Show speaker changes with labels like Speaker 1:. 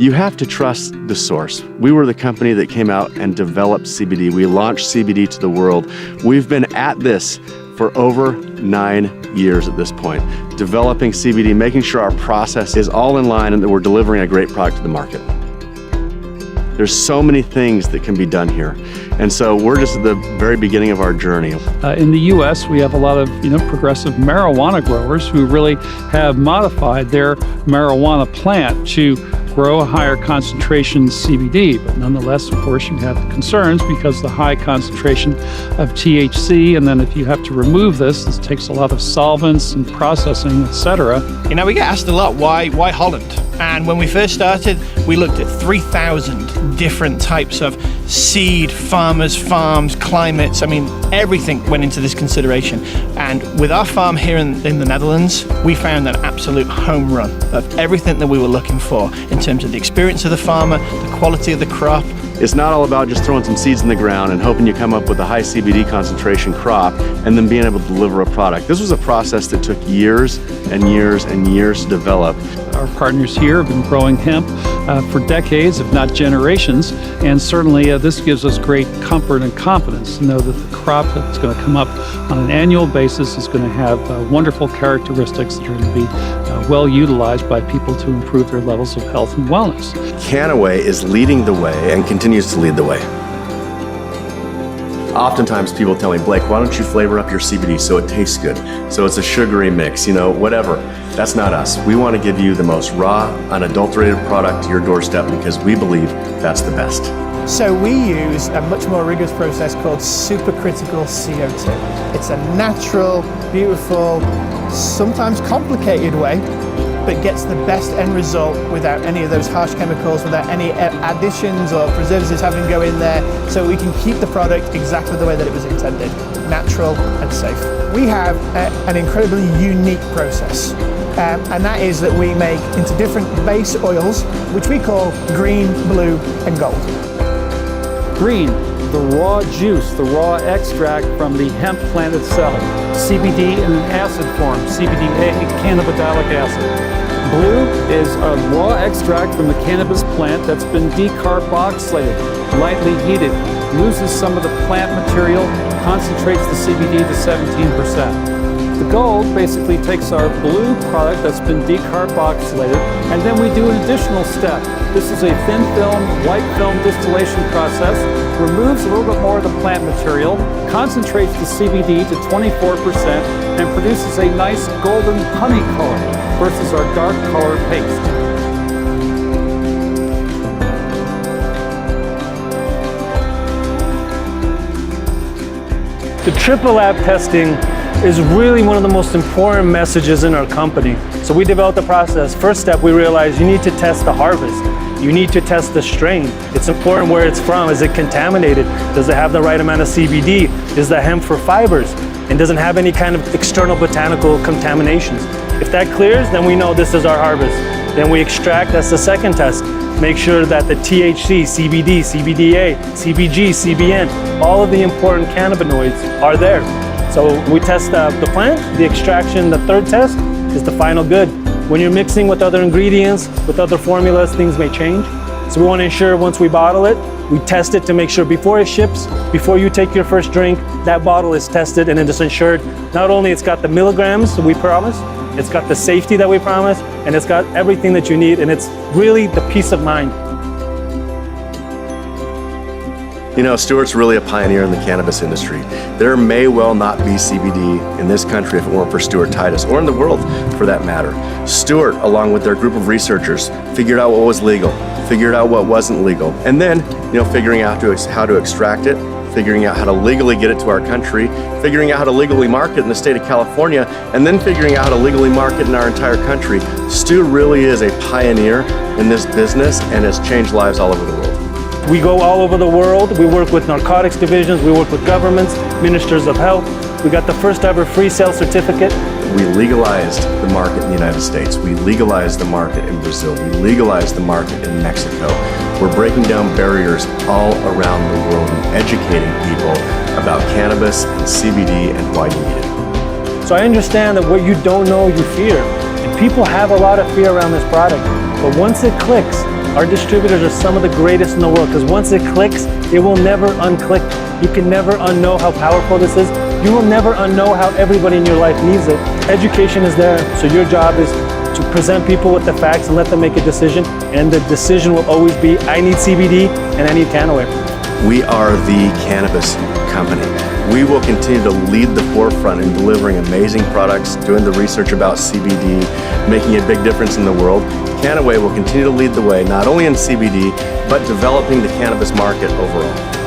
Speaker 1: You have to trust the source. We were the company that came out and developed CBD. We launched CBD to the world. We've been at this for over 9 years at this point, developing CBD, making sure our process is all in line and that we're delivering a great product to the market. There's so many things that can be done here. And so we're just at the very beginning of our journey.
Speaker 2: In the U.S., we have a lot of progressive marijuana growers who really have modified their marijuana plant to grow a higher concentration CBD. But nonetheless, of course, you have concerns because of the high concentration of THC. And then if you have to remove this takes a lot of solvents and processing, etc.
Speaker 3: We get asked a lot, why Holland? And when we first started, we looked at 3,000 different types of seed, farmers, farms, climates. Everything went into this consideration. And with our farm here in the Netherlands, we found an absolute home run of everything that we were looking for in terms of the experience of the farmer, the quality of the crop.
Speaker 1: It's not all about just throwing some seeds in the ground and hoping you come up with a high CBD concentration crop and then being able to deliver a product. This was a process that took years and years and years to develop.
Speaker 2: Our partners here have been growing hemp for decades, if not generations, and certainly this gives us great comfort and confidence to know that the crop that's going to come up on an annual basis is going to have wonderful characteristics that are going to be well utilized by people to improve their levels of health and wellness.
Speaker 1: Kannaway is leading the way and continues to lead the way. Oftentimes people tell me, Blake, why don't you flavor up your CBD so it tastes good? So it's a sugary mix, whatever. That's not us. We want to give you the most raw, unadulterated product to your doorstep because we believe that's the best.
Speaker 3: So we use a much more rigorous process called supercritical CO2. It's a natural, beautiful, sometimes complicated way, but gets the best end result without any of those harsh chemicals, without any additions or preservatives having to go in there, so we can keep the product exactly the way that it was intended, natural and safe. We have an incredibly unique process, and that is that we make into different base oils, which we call green, blue, and gold.
Speaker 2: Green, the raw juice, the raw extract from the hemp plant itself. CBD in an acid form, CBDA, cannabidiolic acid. Blue is a raw extract from the cannabis plant that's been decarboxylated, lightly heated, loses some of the plant material, concentrates the CBD to 17%. The gold basically takes our blue product that's been decarboxylated, and then we do an additional step. This is a thin film, white film distillation process, removes a little bit more of the plant material, concentrates the CBD to 24%, and produces a nice golden honey color versus our dark colored paste.
Speaker 4: The triple lab testing is really one of the most important messages in our company. So we developed the process. First step, we realized you need to test the harvest. You need to test the strain. It's important where it's from. Is it contaminated? Does it have the right amount of CBD? Is the hemp for fibers? And doesn't have any kind of external botanical contaminations. If that clears, then we know this is our harvest. Then we extract, that's the second test. Make sure that the THC, CBD, CBDA, CBG, CBN, all of the important cannabinoids are there. So we test the plant, the extraction. The third test is the final good. When you're mixing with other ingredients, with other formulas, things may change. So we want to ensure once we bottle it, we test it to make sure before it ships, before you take your first drink, that bottle is tested and it is ensured not only it's got the milligrams that we promise, it's got the safety that we promise, and it's got everything that you need, and it's really the peace of mind.
Speaker 1: Stuart's really a pioneer in the cannabis industry. There may well not be CBD in this country if it weren't for Stuart Titus, or in the world for that matter. Stuart, along with their group of researchers, figured out what was legal, figured out what wasn't legal, and then, figuring out how to extract it, figuring out how to legally get it to our country, figuring out how to legally market in the state of California, and then figuring out how to legally market in our entire country. Stu really is a pioneer in this business and has changed lives all over the world.
Speaker 4: We go all over the world. We work with narcotics divisions. We work with governments, ministers of health. We got the first ever free sale certificate.
Speaker 1: We legalized the market in the United States. We legalized the market in Brazil. We legalized the market in Mexico. We're breaking down barriers all around the world and educating people about cannabis and CBD and why you need it.
Speaker 4: So I understand that what you don't know, you fear. And people have a lot of fear around this product. But once it clicks, Our distributors are some of the greatest in the world because once it clicks, it will never unclick. You can never unknow how powerful this is. You will never unknow how everybody in your life needs it. Education is there, so your job is to present people with the facts and let them make a decision, and the decision will always be, I need CBD and I need Cannaway.
Speaker 1: We are the cannabis company. We will continue to lead the forefront in delivering amazing products, doing the research about CBD, making a big difference in the world. Cannaway will continue to lead the way, not only in CBD, but developing the cannabis market overall.